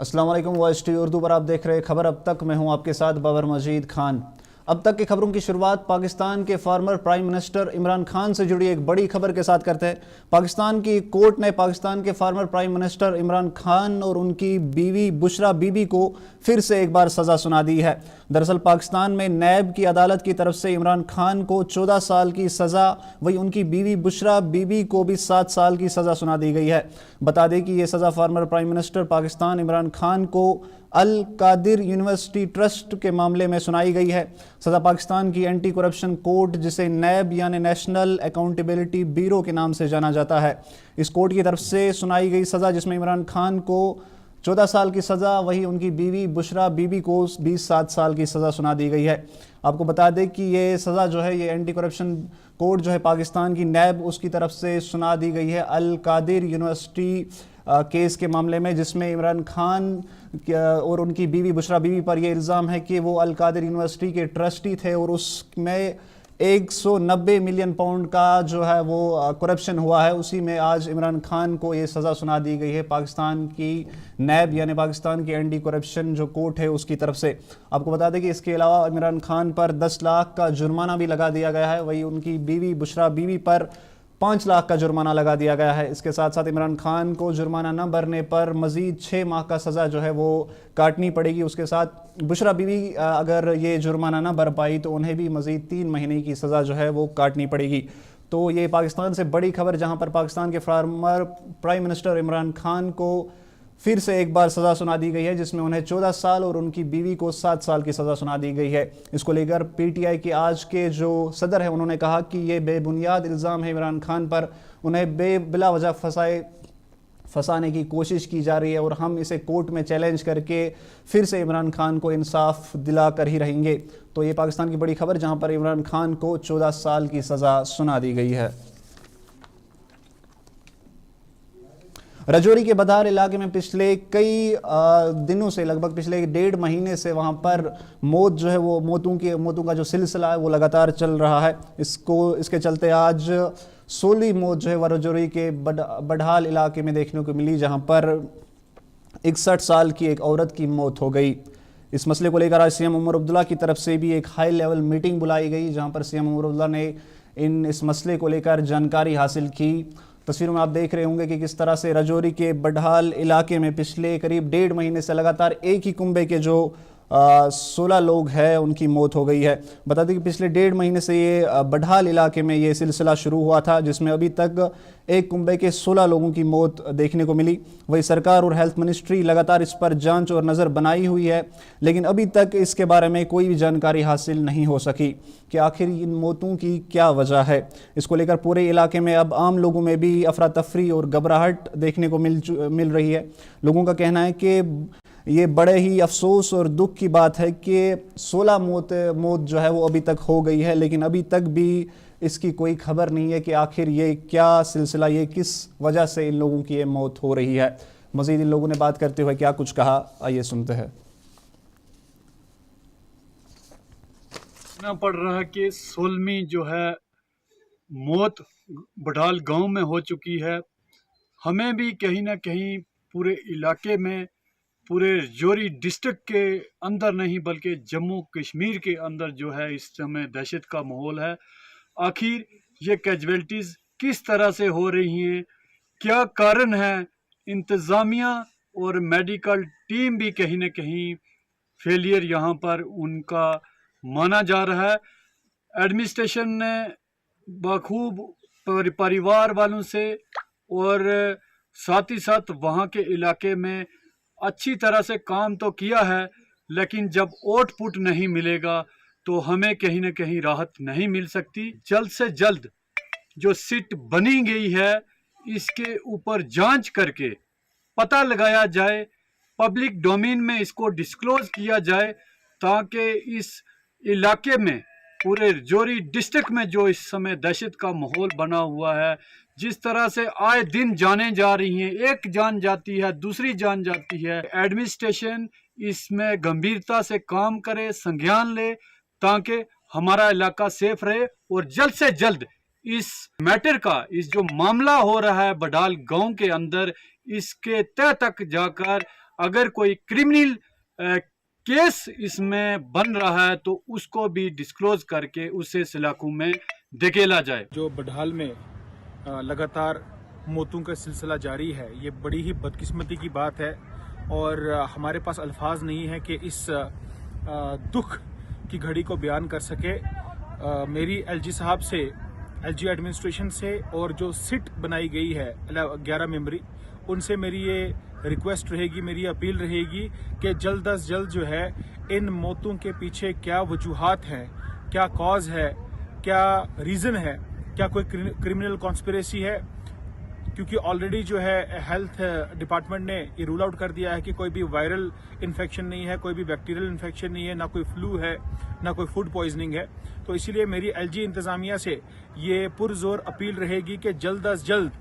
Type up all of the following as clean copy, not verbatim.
अस्सलाम वालेकुम। Voice T Urdu पर आप देख रहे खबर अब तक। मैं हूं आपके साथ बाबर मजीद खान। अब तक की खबरों की शुरुआत पाकिस्तान के former prime minister Imran Khan से जुड़ी एक बड़ी खबर के साथ करते हैं। पाकिस्तान की कोर्ट ने पाकिस्तान के former prime minister Imran Khan और उनकी बीवी बुशरा बीबी को फिर से एक बार सज़ा सुना दी है। दरअसल पाकिस्तान में नैब की अदालत की तरफ से इमरान खान को 14 साल की सज़ा, वही उनकी बीवी बुशरा बीबी को भी 7 साल की सज़ा सुना दी गई है। बता दें कि यह सज़ा former prime minister Pakistan Imran Khan को अल कादिर यूनिवर्सिटी ट्रस्ट के मामले में सुनाई गई है। सज़ा पाकिस्तान की एंटी करप्शन कोर्ट, जिसे नैब यानी नेशनल अकाउंटेबिलिटी ब्यूरो के नाम से जाना जाता है, इस कोर्ट की तरफ से सुनाई गई सज़ा, जिसमें इमरान खान को 14 साल की सज़ा, वही उनकी बीवी बुशरा बीबी को 27 साल की सज़ा सुना दी गई है। आपको बता दें कि ये सज़ा जो है, ये एंटी करप्शन कोर्ट जो है पाकिस्तान की नैब, उसकी तरफ से सुना दी गई है अल कादिर यूनिवर्सिटी केस के मामले में, जिसमें इमरान खान और उनकी बीवी बुशरा बीबी पर यह इल्ज़ाम है कि वो अल कादिर यूनिवर्सिटी के ट्रस्टी थे और उसमें 190 मिलियन पाउंड का जो है वो करप्शन हुआ है। उसी में आज इमरान खान को ये सज़ा सुना दी गई है पाकिस्तान की नैब यानी पाकिस्तान की एंटी करप्शन जो कोर्ट है उसकी तरफ से। आपको बता दें कि इसके अलावा इमरान खान पर 10 लाख का जुर्माना भी लगा दिया गया है, वही उनकी बीवी बुशरा बीबी पर 5 लाख का जुर्माना लगा दिया गया है। इसके साथ साथ इमरान खान को जुर्माना न भरने पर मजीद 6 माह का सज़ा जो है वो काटनी पड़ेगी। उसके साथ बुशरा बीवी अगर ये जुर्माना न भर पाई तो उन्हें भी मजीद 3 महीने की सज़ा जो है वो काटनी पड़ेगी। तो ये पाकिस्तान से बड़ी खबर, जहाँ पर पाकिस्तान के former prime minister Imran Khan को फिर से एक बार सज़ा सुना दी गई है, जिसमें उन्हें 14 साल और उनकी बीवी को 7 साल की सज़ा सुना दी गई है। इसको लेकर पीटीआई के आज के जो सदर हैं उन्होंने कहा कि ये बेबुनियाद इल्ज़ाम है इमरान खान पर, उन्हें बिला वजह फंसाने की कोशिश की जा रही है और हम इसे कोर्ट में चैलेंज करके फिर से इमरान खान को इंसाफ दिला कर ही रहेंगे। तो ये पाकिस्तान की बड़ी खबर, जहाँ पर इमरान खान को 14 साल की सज़ा सुना दी गई है। राजौरी के बधार इलाके में पिछले कई दिनों से, लगभग पिछले 1.5 महीने से वहां पर मौत जो है वो मौतों का जो सिलसिला है वो लगातार चल रहा है। इसके चलते आज 16वीं मौत जो है वह राजौरी के बढाल इलाके में देखने को मिली, जहां पर 61 साल की एक औरत की मौत हो गई। इस मसले को लेकर आज सीएम उमर अब्दुल्ला की तरफ से भी एक हाई लेवल मीटिंग बुलाई गई, जहां पर सीएम उमर अब्दुल्ला ने इस मसले को लेकर जानकारी हासिल की। तस्वीरों में आप देख रहे होंगे कि किस तरह से राजौरी के बढाल इलाके में पिछले करीब 1.5 महीने से लगातार एक ही कुंबे के जो 16 लोग हैं उनकी मौत हो गई है। बता दें कि पिछले 1.5 महीने से ये बढाल इलाके में ये सिलसिला शुरू हुआ था, जिसमें अभी तक एक कुंबे के 16 लोगों की मौत देखने को मिली। वही सरकार और हेल्थ मिनिस्ट्री लगातार इस पर जांच और नज़र बनाई हुई है, लेकिन अभी तक इसके बारे में कोई भी जानकारी हासिल नहीं हो सकी कि आखिर इन मौतों की क्या वजह है। इसको लेकर पूरे इलाके में अब आम लोगों में भी अफरा तफरी और घबराहट देखने को मिल रही है। लोगों का कहना है कि ये बड़े ही अफसोस और दुख की बात है कि 16 मौत जो है वो अभी तक हो गई है, लेकिन अभी तक भी इसकी कोई खबर नहीं है कि आखिर ये क्या सिलसिला, ये किस वजह से इन लोगों की ये मौत हो रही है। मजीद इन लोगों ने बात करते हुए क्या कुछ कहा, आइए सुनते हैं। पड़ रहा है कि 16वीं जो है मौत बढाल गांव में हो चुकी है। हमें भी कहीं ना कहीं पूरे इलाके में, पूरे राजौरी डिस्ट्रिक्ट के अंदर नहीं बल्कि जम्मू कश्मीर के अंदर जो है इस समय दहशत का माहौल है। आखिर ये कैजुअल्टीज़ किस तरह से हो रही हैं, क्या कारण है? इंतज़ामिया और मेडिकल टीम भी कहीं ना कहीं फेलियर यहाँ पर उनका माना जा रहा है। एडमिनिस्ट्रेशन ने बखूब परिवार वालों से और साथ ही साथ वहाँ के इलाके में अच्छी तरह से काम तो किया है, लेकिन जब आउटपुट नहीं मिलेगा तो हमें कहीं ना कहीं राहत नहीं मिल सकती। जल्द से जल्द जो सिट बनी गई है इसके ऊपर जांच करके पता लगाया जाए, पब्लिक डोमेन में इसको डिस्क्लोज किया जाए, ताकि इस इलाके में, पूरे राजौरी डिस्ट्रिक्ट में जो इस समय दहशत का माहौल बना हुआ है, जिस तरह से आए दिन जाने जा रही हैं, एक जान जाती है दूसरी जान जाती है, एडमिनिस्ट्रेशन इसमें गंभीरता से काम करे, संज्ञान ले, ताकि हमारा इलाका सेफ रहे और जल्द से जल्द इस मैटर का, इस जो मामला हो रहा है बढाल गांव के अंदर, इसके तह तक जाकर अगर कोई क्रिमिनल केस इसमें बन रहा है तो उसको भी डिस्क्लोज करके उसे सलाखों में धकेला जाए। जो बडहाल में लगातार मौतों का सिलसिला जारी है, ये बड़ी ही बदकिस्मती की बात है और हमारे पास अल्फाज नहीं है कि इस दुख की घड़ी को बयान कर सके। मेरी एलजी साहब से, एलजी एडमिनिस्ट्रेशन से और जो सिट बनाई गई है 11 मेंबरी, उनसे मेरी ये रिक्वेस्ट रहेगी, मेरी अपील रहेगी कि जल्द अज जल्द जो है इन मौतों के पीछे क्या वजूहात हैं, क्या कॉज है, क्या रीज़न है, क्या कोई क्रिमिनल कॉन्स्पिरेसी है, क्योंकि ऑलरेडी जो है हेल्थ डिपार्टमेंट ने ये रूल आउट कर दिया है कि कोई भी वायरल इन्फेक्शन नहीं है, कोई भी बैक्टीरियल इन्फेक्शन नहीं है, ना कोई फ्लू है, ना कोई फूड पॉइजनिंग है। तो इसीलिए मेरी एलजी इंतज़ामिया से ये पुरजोर अपील रहेगी कि जल्द अज जल्द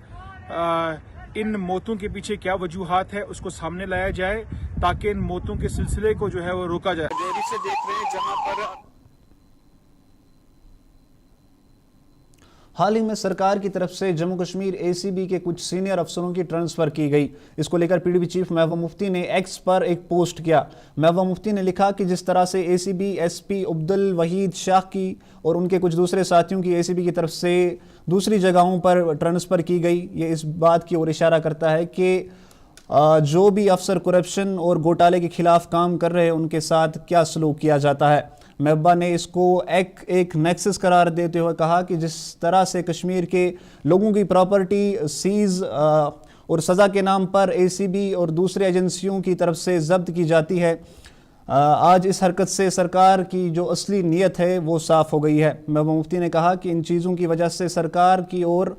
इन मौतों के पीछे क्या वजूहात है उसको सामने लाया जाए, ताकि इन मौतों के सिलसिले को जो है वो रोका जाए। देरी से देख रहे हैं जहां पर हाल ही में सरकार की तरफ से जम्मू कश्मीर एसीबी के कुछ सीनियर अफसरों की ट्रांसफर की गई। इसको लेकर पीडीपी चीफ महबूबा मुफ्ती ने एक्स पर एक पोस्ट किया। महबूबा मुफ्ती ने लिखा कि जिस तरह से एसीबी एसपी अब्दुल वहीद शाह की और उनके कुछ दूसरे साथियों की एसीबी की तरफ से दूसरी जगहों पर ट्रांसफर की गई, ये इस बात की ओर इशारा करता है कि जो भी अफसर करप्शन और घोटाले के खिलाफ काम कर रहे हैं उनके साथ क्या सलूक किया जाता है। महबूबा ने इसको एक नेक्सस करार देते हुए कहा कि जिस तरह से कश्मीर के लोगों की प्रॉपर्टी सीज और सज़ा के नाम पर एसीबी और दूसरे एजेंसियों की तरफ से जब्त की जाती है, आज इस हरकत से सरकार की जो असली नीयत है वो साफ हो गई है। महबूबा मुफ्ती ने कहा कि इन चीज़ों की वजह से सरकार की ओर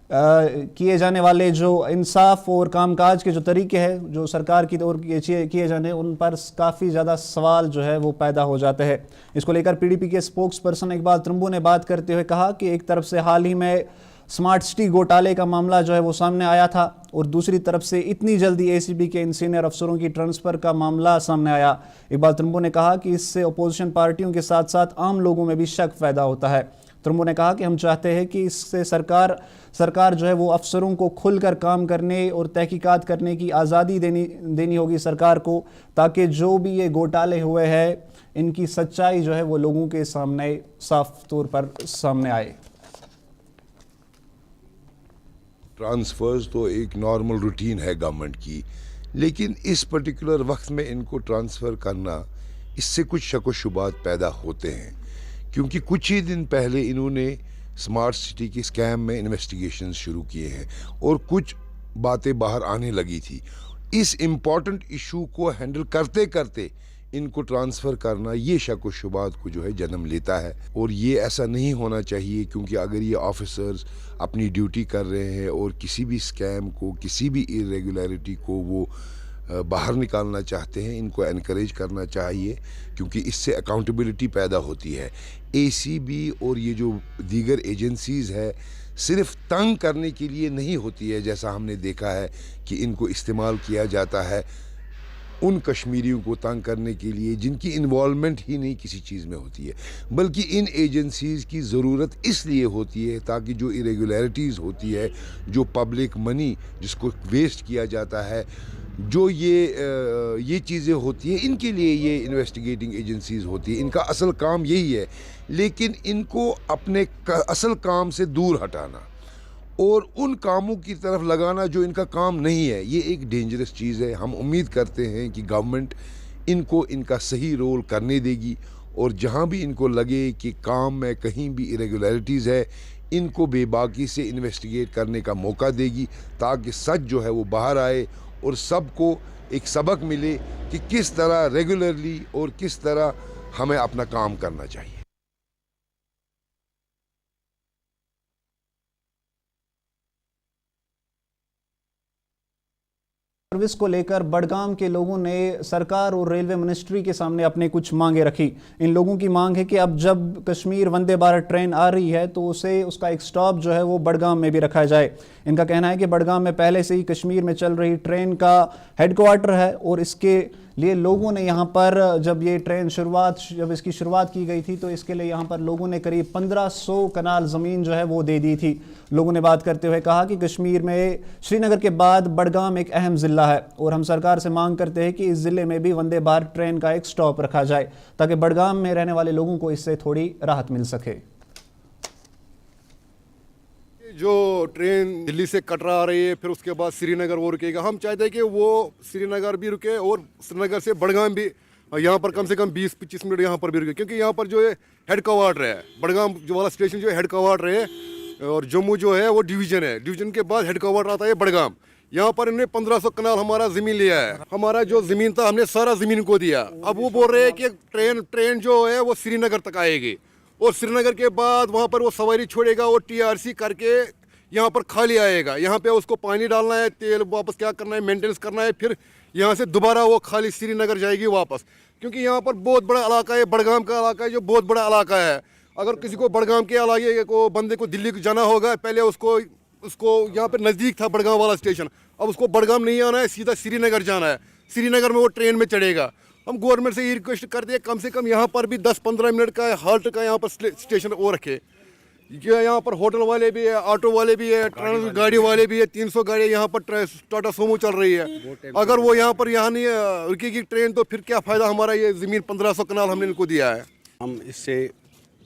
किए जाने वाले जो इंसाफ और कामकाज के जो तरीके हैं जो सरकार की ओर किए जाने, उन पर काफ़ी ज़्यादा सवाल जो है वो पैदा हो जाते हैं। इसको लेकर पीडीपी के स्पोक्स पर्सन इकबाल त्रंबू ने बात करते हुए कहा कि एक तरफ से हाल ही में स्मार्ट सिटी घोटाले का मामला जो है वो सामने आया था और दूसरी तरफ से इतनी जल्दी एसीबी के इन सीनियर अफसरों की ट्रांसफ़र का मामला सामने आया। इकबाल त्रंबू ने कहा कि इससे अपोजिशन पार्टियों के साथ साथ आम लोगों में भी शक पैदा होता है। त्रंबू ने कहा कि हम चाहते हैं कि इससे सरकार जो है वो अफसरों को खुलकर काम करने और तहकीकात करने की आज़ादी देनी होगी सरकार को, ताकि जो भी ये घोटाले हुए हैं इनकी सच्चाई जो है वो लोगों के सामने साफ तौर पर सामने आए। ट्रांसफ़र्स तो एक नॉर्मल रूटीन है गवर्नमेंट की, लेकिन इस पर्टिकुलर वक्त में इनको ट्रांसफ़र करना, इससे कुछ शक व शुबात पैदा होते हैं, क्योंकि कुछ ही दिन पहले इन्होंने स्मार्ट सिटी की स्कैम में इन्वेस्टिगेशन शुरू किए हैं और कुछ बातें बाहर आने लगी थी। इस इम्पॉर्टेंट इशू को हैंडल करते करते इनको ट्रांसफ़र करना, ये शक व शुबात को जो है जन्म लेता है और ये ऐसा नहीं होना चाहिए, क्योंकि अगर ये ऑफिसर्स अपनी ड्यूटी कर रहे हैं और किसी भी स्कैम को, किसी भी इरेगुलरिटी को वो बाहर निकालना चाहते हैं, इनको एनकरेज करना चाहिए, क्योंकि इससे अकाउंटेबिलिटी पैदा होती है। एसीबी और ये जो दीगर एजेंसीज़ है सिर्फ तंग करने के लिए नहीं होती है, जैसा हमने देखा है कि इनको इस्तेमाल किया जाता है उन कश्मीरियों को तंग करने के लिए जिनकी इन्वॉल्वमेंट ही नहीं किसी चीज़ में होती है, बल्कि इन एजेंसीज़ की ज़रूरत इसलिए होती है ताकि जो इरेगुलरिटीज़ होती है, जो पब्लिक मनी जिसको वेस्ट किया जाता है, जो ये चीज़ें होती हैं, इनके लिए ये इन्वेस्टिगेटिंग एजेंसीज़ होती है। इनका असल काम यही है, लेकिन इनको अपने असल काम से दूर हटाना और उन कामों की तरफ लगाना जो इनका काम नहीं है, ये एक डेंजरस चीज़ है। हम उम्मीद करते हैं कि गवर्नमेंट इनको इनका सही रोल करने देगी और जहाँ भी इनको लगे कि काम में कहीं भी इरेगुलरिटीज़ है, इनको बेबाकी से इन्वेस्टिगेट करने का मौका देगी, ताकि सच जो है वो बाहर आए और सबको एक सबक मिले कि किस तरह रेगुलरली और किस तरह हमें अपना काम करना चाहिए। सर्विस को लेकर बडगाम के लोगों ने सरकार और रेलवे मिनिस्ट्री के सामने अपने कुछ मांगे रखी। इन लोगों की मांग है कि अब जब कश्मीर वंदे भारत ट्रेन आ रही है तो उसका एक स्टॉप जो है वो बडगाम में भी रखा जाए। इनका कहना है कि बडगाम में पहले से ही कश्मीर में चल रही ट्रेन का हेडक्वार्टर है और इसके लिए लोगों ने यहाँ पर जब इसकी शुरुआत की गई थी तो इसके लिए यहाँ पर लोगों ने करीब 1500 कनाल ज़मीन जो है वो दे दी थी। लोगों ने बात करते हुए कहा कि कश्मीर में श्रीनगर के बाद बडगाम एक अहम ज़िला है और हम सरकार से मांग करते हैं कि इस ज़िले में भी वंदे भारत ट्रेन का एक स्टॉप रखा जाए ताकि बडगाम में रहने वाले लोगों को इससे थोड़ी राहत मिल सके। जो ट्रेन दिल्ली से कटरा आ रही है फिर उसके बाद श्रीनगर वो रुकेगा, हम चाहते हैं कि वो श्रीनगर भी रुके और श्रीनगर से बडगाम भी यहाँ पर कम से कम 20-25 मिनट यहाँ पर भी रुके, क्योंकि यहाँ पर जो है हेड क्वार्टर है। बडगाम जो वाला स्टेशन जो है हेड क्वार्टर है और जम्मू जो है वो डिवीज़न है। डिवीज़न के बाद हेड क्वार्टर आता है बडगाम। यहाँ पर इन्होंने 1500 कनाल हमारा ज़मीन लिया है। हमारा जो ज़मीन था हमने सारा ज़मीन को दिया। अब वो बोल रहे हैं कि ट्रेन जो है वो श्रीनगर तक आएगी और श्रीनगर के बाद वहाँ पर वो सवारी छोड़ेगा और TRC करके यहाँ पर खाली आएगा। यहाँ पे उसको पानी डालना है, तेल वापस क्या करना है, मेंटेनेंस करना है, फिर यहाँ से दोबारा वो खाली श्रीनगर जाएगी वापस, क्योंकि यहाँ पर बहुत बड़ा इलाका है, बडगाम का इलाका है जो बहुत बड़ा इलाका है। अगर किसी को बडगाम के इलाके को बंदे को दिल्ली को जाना होगा, पहले उसको यहाँ पर नज़दीक था बडगाम वाला स्टेशन, अब उसको बडगाम नहीं आना है, सीधा श्रीनगर जाना है। श्रीनगर में वो ट्रेन में चढ़ेगा। हम गवर्नमेंट से ये रिक्वेस्ट करते हैं कम से कम यहाँ पर भी 10-15 मिनट का हाल्ट का यहाँ पर स्टेशन और रखे। यहाँ पर होटल वाले भी है, ऑटो वाले भी है, गाड़ी वाले भी है, 300 गाड़ी यहाँ पर टाटा सोमो चल रही है। अगर वो यहाँ नहीं रुकेगी ट्रेन तो फिर क्या फ़ायदा हमारा ये ज़मीन 1500 कनाल हमने इनको दिया है। हम इससे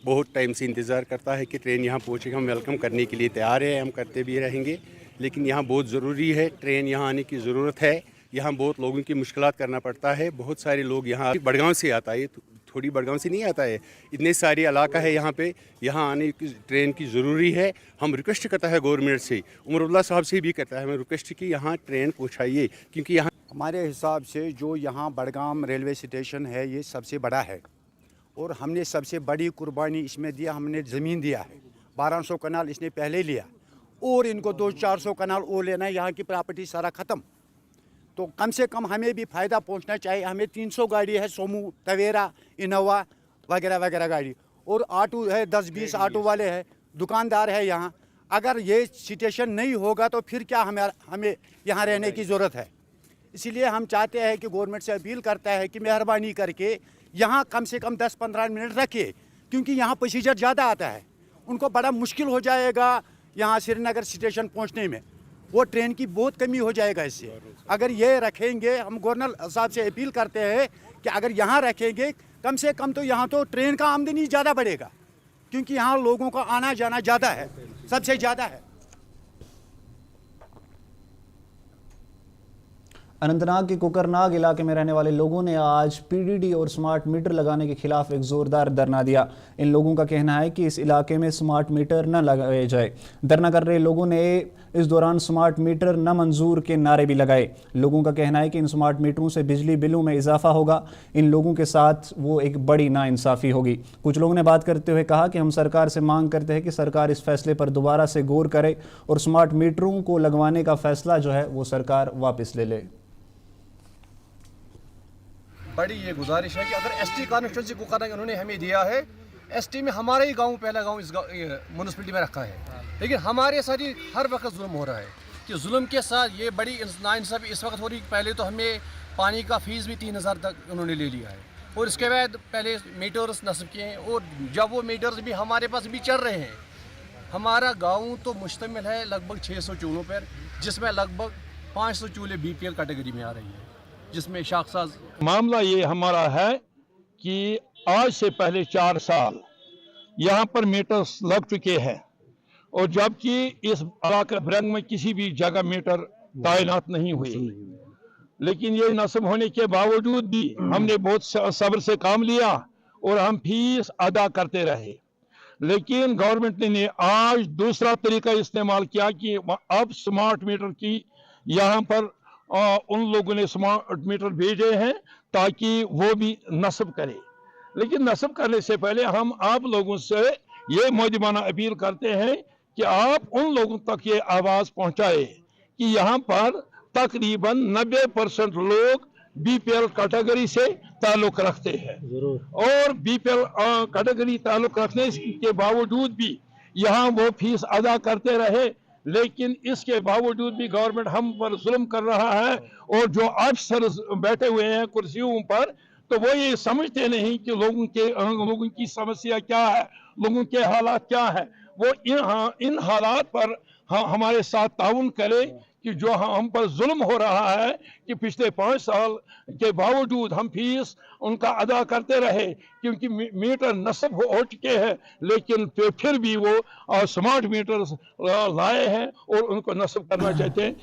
बहुत टाइम से इंतज़ार करता है कि ट्रेन यहाँ पहुँचेगी। हम वेलकम करने के लिए तैयार है, हम करते भी रहेंगे, लेकिन यहाँ बहुत ज़रूरी है, ट्रेन यहाँ आने की ज़रूरत है। यहाँ बहुत लोगों की मुश्किलात करना पड़ता है। बहुत सारे लोग यहाँ बडगाम से आता है, थोड़ी बडगाम से नहीं आता है, इतने सारे इलाका है यहाँ पे, यहाँ आने की ट्रेन की ज़रूरी है। हम रिक्वेस्ट करता है गवर्नमेंट से, उमरुल्लाह साहब से भी करता है हमें रिक्वेस्ट कि यहाँ ट्रेन पहुँचाइए, क्योंकि यहाँ हमारे हिसाब से जो यहाँ बडगाम रेलवे स्टेशन है ये सबसे बड़ा है और हमने सबसे बड़ी कुर्बानी इसमें दिया। हमने ज़मीन दिया है, 1200 कनाल इसने पहले लिया और इनको 200-400 कनाल और लेना है। यहाँ की प्रॉपर्टी सारा ख़त्म, तो कम से कम हमें भी फ़ायदा पहुंचना चाहिए। हमें 300 गाड़ी है, सोमू, तवेरा, इनोवा वगैरह वगैरह गाड़ी, और ऑटो है 10-20 ऑटो वाले हैं, दुकानदार है यहाँ। अगर ये स्टेशन नहीं होगा तो फिर क्या हमें यहाँ रहने की ज़रूरत है। इसीलिए हम चाहते हैं कि गवर्नमेंट से अपील करता है कि मेहरबानी करके यहाँ कम से कम 10-15 मिनट रखिए, क्योंकि यहाँ पैसेंजर ज़्यादा आता है, उनको बड़ा मुश्किल हो जाएगा यहाँ श्रीनगर स्टेशन पहुँचने में। वो ट्रेन की बहुत कमी हो जाएगा इससे। अगर ये रखेंगे, हम गवर्नर साहब से अपील करते हैं कि अगर यहाँ रखेंगे कम से कम तो यहाँ तो ट्रेन का आमदनी ज़्यादा बढ़ेगा, क्योंकि यहाँ लोगों का आना जाना ज़्यादा है, सबसे ज़्यादा है। अनंतनाग के कुकरनाग इलाके में रहने वाले लोगों ने आज PDD और स्मार्ट मीटर लगाने के खिलाफ एक जोरदार धरना दिया। इन लोगों का कहना है कि इस इलाके में स्मार्ट मीटर न लगाए जाए। धरना कर रहे लोगों ने इस दौरान स्मार्ट मीटर न मंजूर के नारे भी लगाए। लोगों का कहना है कि इन स्मार्ट मीटरों से बिजली बिलों में इजाफा होगा। इन लोगों के साथ वो एक बड़ी नाइंसाफ़ी होगी। कुछ लोगों ने बात करते हुए कहा कि हम सरकार से मांग करते हैं कि सरकार इस फैसले पर दोबारा से गौर करे और स्मार्ट मीटरों को लगवाने का फैसला जो है वो सरकार वापस ले ले। बड़ी ये गुजारिश है कि अगर ST कॉन्स्टिट्यूंसी को करना उन्होंने हमें दिया है, ST में हमारा ही गांव पहला गांव इस म्यूनसिपलिटी में रखा है, लेकिन हमारे साथ ही हर वक्त जुल्म हो रहा है। कि जुल्म के साथ ये बड़ी नाइंसाफ़ी इस वक्त हो रही। पहले तो हमें पानी का फ़ीस भी 3000 तक उन्होंने ले लिया है और इसके बाद पहले मीटर्स नस्ब किए हैं, और जब वो मीटर्स भी हमारे पास भी चल रहे हैं। हमारा गाँव तो मुश्तमिल है लगभग 600 चूल्हों पर, जिसमें लगभग 500 चूल्हे BPL कैटेगरी में आ रही है, जिसमें शाखसाज। मामला ये हमारा है कि आज से पहले 4 साल यहाँ पर मीटर्स लग चुके हैं, और जबकि इस इलाके ब्रंग में किसी भी जगह मीटर तैनात नहीं हुए, लेकिन ये नस्ब होने के बावजूद भी हमने बहुत सब्र से काम लिया और हम फीस अदा करते रहे। लेकिन गवर्नमेंट ने आज दूसरा तरीका इस्तेमाल किया कि अब स्मार्ट मीटर की यहाँ पर उन लोगों ने स्मार्ट मीटर भेजे हैं ताकि वो भी नस्ब करे। लेकिन नस्ब करने से पहले हम आप लोगों से ये मौजूदाना अपील करते हैं कि आप उन लोगों तक ये आवाज़ पहुंचाए कि यहाँ पर तकरीबन 90% लोग BPL कैटेगरी से ताल्लुक़ रखते हैं, और BPL कैटेगरी ताल्लुक़ रखने के बावजूद भी यहाँ वो फीस अदा करते रहे। लेकिन इसके बावजूद भी गवर्नमेंट हम पर जुल्म कर रहा है। और जो अफसर बैठे हुए हैं कुर्सियों पर, तो वो ये समझते नहीं कि लोगों की समस्या क्या है, लोगों के हालात क्या है। वो इन हालात पर हमारे साथ ताउन करे कि जो हम पर जुल्म हो रहा है कि पिछले 5 साल के बावजूद हम फीस उनका अदा करते रहे, क्योंकि मीटर नस्ब हो चुके हैं, लेकिन फिर भी वो स्मार्ट मीटर लाए हैं और उनको नस्ब करना चाहते हैं।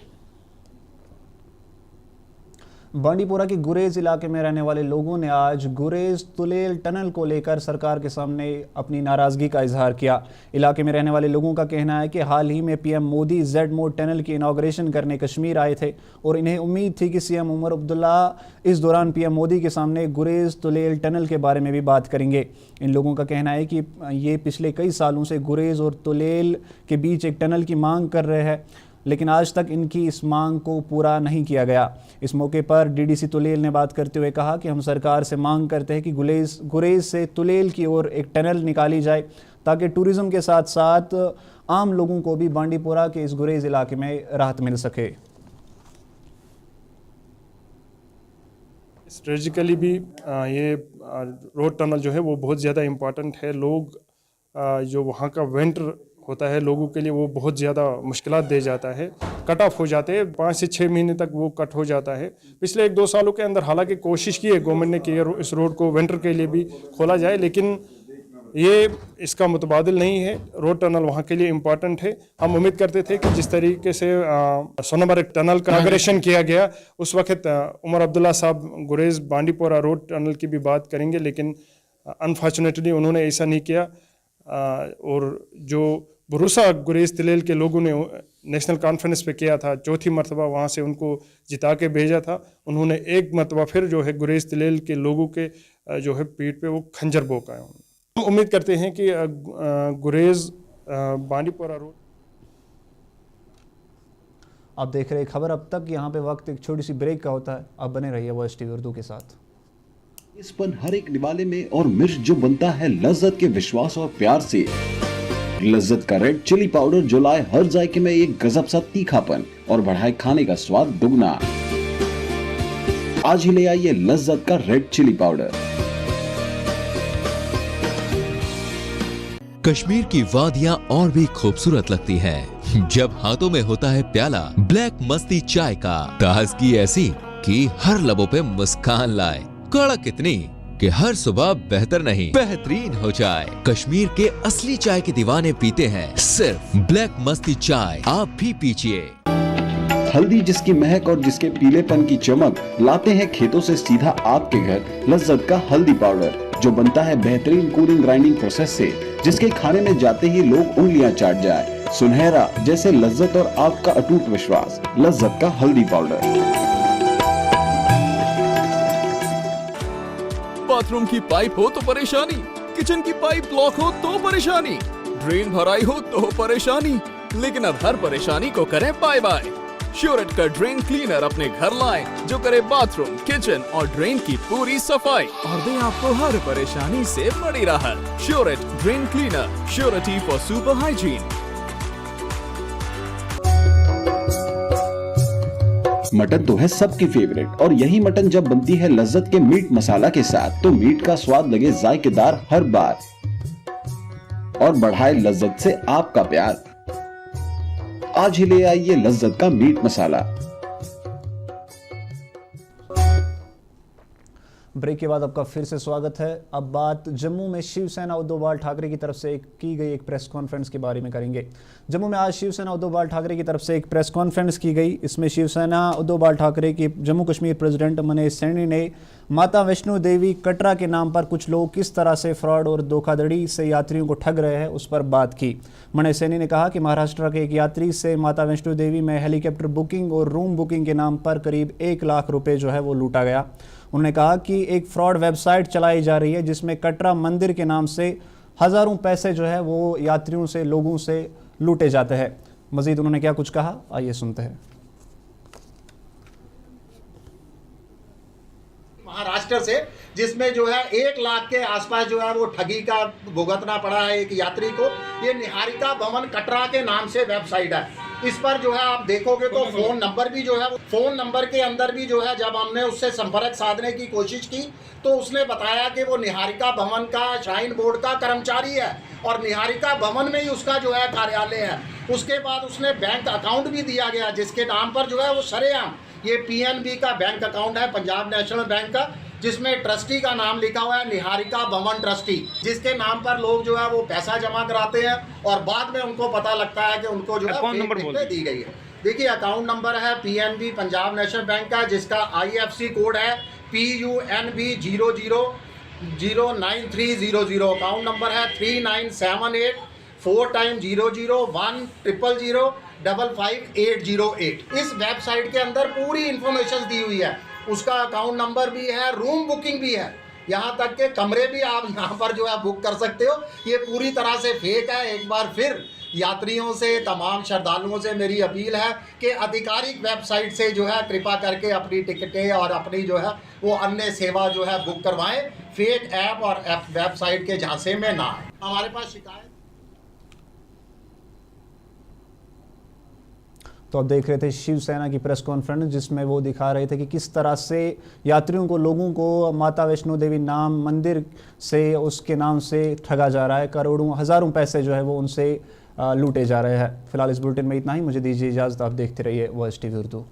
बांडीपोरा के गुरेज इलाके में रहने वाले लोगों ने आज गुरेज तुलेल टनल को लेकर सरकार के सामने अपनी नाराजगी का इजहार किया। इलाके में रहने वाले लोगों का कहना है कि हाल ही में PM Modi Z mode tunnel की इनॉग्रेशन करने कश्मीर आए थे और इन्हें उम्मीद थी कि सीएम उमर अब्दुल्ला इस दौरान पीएम मोदी के सामने गुरेज तुलेल टनल के बारे में भी बात करेंगे। इन लोगों का कहना है कि ये पिछले कई सालों से गुरेज और तुलेल के बीच एक टनल की मांग कर रहे हैं, लेकिन आज तक इनकी इस मांग को पूरा नहीं किया गया। इस मौके पर डीडीसी तुलेल ने बात करते हुए कहा कि हम सरकार से मांग करते हैं कि गुरेज से तुलेल की ओर एक टनल निकाली जाए ताकि टूरिज्म के साथ साथ आम लोगों को भी बांडीपोरा के इस गुरेज इलाके में राहत मिल सके। स्ट्रेटजिकली भी ये रोड टनल जो है वो बहुत ज़्यादा इम्पॉर्टेंट है। लोग जो वहाँ का विंटर होता है लोगों के लिए वो बहुत ज़्यादा मुश्किलात दे जाता है, कट ऑफ हो जाते हैं, 5 से 6 महीने तक वो कट हो जाता है। पिछले 1-2 सालों के अंदर हालांकि कोशिश की है गवर्नमेंट ने कि इस रोड को विंटर के लिए भी खोला जाए, लेकिन ये इसका मुतबादिल नहीं है। रोड टनल वहाँ के लिए इम्पॉर्टेंट है। हम उम्मीद करते थे कि जिस तरीके से सोनामर्ग टनल का इनॉग्रेशन किया गया उस वक्त उमर अब्दुल्ला साहब गुरेज बांडीपोरा रोड टनल की भी बात करेंगे, लेकिन अनफॉर्चुनेटली उन्होंने ऐसा नहीं किया। और जो भरोसा गुरेज तुलेल के लोगों ने नेशनल कॉन्फ्रेंस पे किया था, 4थी मरतबा वहाँ से उनको जिता के भेजा था, उन्होंने एक मरतबा फिर जो है गुरेज तुलेल के लोगों के जो है पीठ पे वो खंजर भोंका है। हम उम्मीद करते हैं कि गुरेज बांडीपोरा रोड। आप देख रहे खबर अब तक। यहाँ पे वक्त एक छोटी सी ब्रेक का होता है। आप बने रहिए वॉइस टीवी उर्दू के साथ। इसपन हर एक निवाले में और मिर्च जो बनता है लज्जत के विश्वास और प्यार से। लज्जत का रेड चिली पाउडर जो लाए हर जायके में एक गजब सा तीखापन और बढ़ाए खाने का स्वाद दुगना। आज ही ले आइए लज्जत का रेड चिली पाउडर। कश्मीर की वादियां और भी खूबसूरत लगती हैं जब हाथों में होता है प्याला ब्लैक मस्ती चाय का। ताजगी ऐसी कि हर लबों पे मुस्कान लाए, कड़क इतनी कि हर सुबह बेहतर नहीं बेहतरीन हो जाए। कश्मीर के असली चाय के दीवाने पीते हैं सिर्फ ब्लैक मस्ती चाय, आप भी पीजिए। हल्दी जिसकी महक और जिसके पीलेपन की चमक लाते हैं खेतों से सीधा आपके घर लज्जत का हल्दी पाउडर जो बनता है बेहतरीन कूलिंग ग्राइंडिंग प्रोसेस से, जिसके खाने में जाते ही लोग उंगलियां चाट जाए। सुनहरा जैसे लज्जत और आपका अटूट विश्वास, लज्जत का हल्दी पाउडर। बाथरूम की पाइप हो तो परेशानी, किचन की पाइप ब्लॉक हो तो परेशानी, ड्रेन भराई हो तो परेशानी, लेकिन अब हर परेशानी को करें बाय बाय। श्योरेट का ड्रेन क्लीनर अपने घर लाएं जो करे बाथरूम, किचन और ड्रेन की पूरी सफाई और दे आपको हर परेशानी से बड़ी राहत। श्योरेट drain cleaner, surety for super hygiene. Mutton तो है सबकी फेवरेट और यही मटन जब बनती है लज्जत के मीट मसाला के साथ तो मीट का स्वाद लगे जायकेदार हर बार और बढ़ाए लज्जत से आपका प्यार। आज ही ले आइए लज्जत का मीट मसाला। ब्रेक के बाद आपका फिर से स्वागत है। अब बात जम्मू में शिवसेना उद्धव बाल ठाकरे की तरफ से की गई एक प्रेस कॉन्फ्रेंस के बारे में करेंगे। जम्मू में आज शिवसेना उद्धव बाल ठाकरे की तरफ से एक प्रेस कॉन्फ्रेंस की गई। इसमें शिवसेना उद्धव बाल ठाकरे की जम्मू कश्मीर प्रेसिडेंट मनीष सैनी ने माता वैष्णो देवी कटरा के नाम पर कुछ लोग किस तरह से फ्रॉड और धोखाधड़ी से यात्रियों को ठग रहे हैं उस पर बात की। मनीष सैनी ने कहा कि महाराष्ट्र के एक यात्री से माता वैष्णो देवी में हेलीकॉप्टर बुकिंग और रूम बुकिंग के नाम पर करीब 1 लाख रुपए जो है वो लूटा गया। उन्होंने कहा कि एक फ्रॉड वेबसाइट चलाई जा रही है जिसमें कटरा मंदिर के नाम से हजारों पैसे जो है वो यात्रियों से, लोगों से लूटे जाते हैं। मजीद उन्होंने क्या कुछ कहा, आइए सुनते हैं। महाराष्ट्र से जिसमें जो है 1 लाख के आसपास जो है वो ठगी का भुगतना पड़ा है एक यात्री को। ये निहारिका भवन कटरा के नाम से वेबसाइट है। इस पर जो है आप देखोगे तो फोन नंबर भी जो है, फोन नंबर के अंदर भी जो है जब हमने उससे संपर्क साधने की कोशिश की तो उसने बताया कि वो निहारिका भवन का श्राइन बोर्ड का कर्मचारी है और निहारिका भवन में ही उसका जो है कार्यालय है। उसके बाद उसने बैंक अकाउंट भी दिया गया जिसके नाम पर जो है वो सरेआम ये पीएनबी का बैंक अकाउंट है, पंजाब नेशनल बैंक का, जिसमें ट्रस्टी का नाम लिखा हुआ है निहारिका भवन ट्रस्टी, जिसके नाम पर लोग जो है वो पैसा जमा कराते हैं और बाद में उनको पता लगता है कि उनको जो है फेक टिकटें दी गई है। देखिए अकाउंट नंबर है पीएनबी पंजाब नेशनल बैंक का, जिसका IFC कोड है PUNB 00093000। अकाउंट नंबर है 3978 4x001000555808। इस वेबसाइट के अंदर पूरी इंफॉर्मेशन दी हुई है, उसका अकाउंट नंबर भी है, रूम बुकिंग भी है, यहाँ तक के कमरे भी आप यहाँ पर जो है बुक कर सकते हो। ये पूरी तरह से फेक है। एक बार फिर यात्रियों से, तमाम श्रद्धालुओं से मेरी अपील है कि आधिकारिक वेबसाइट से जो है कृपा करके अपनी टिकटें और अपनी जो है वो अन्य सेवा जो है बुक करवाएं, फेक ऐप और वेबसाइट के झांसे में ना आए। हमारे पास शिकायत। तो आप देख रहे थे शिवसेना की प्रेस कॉन्फ्रेंस जिसमें वो दिखा रहे थे कि किस तरह से यात्रियों को, लोगों को माता वैष्णो देवी नाम मंदिर से, उसके नाम से ठगा जा रहा है। करोड़ों हज़ारों पैसे जो है वो उनसे लूटे जा रहे हैं। फिलहाल इस बुलेटिन में इतना ही। मुझे दीजिए इजाज़त। आप देखते रहिए वॉइस TV उर्दू।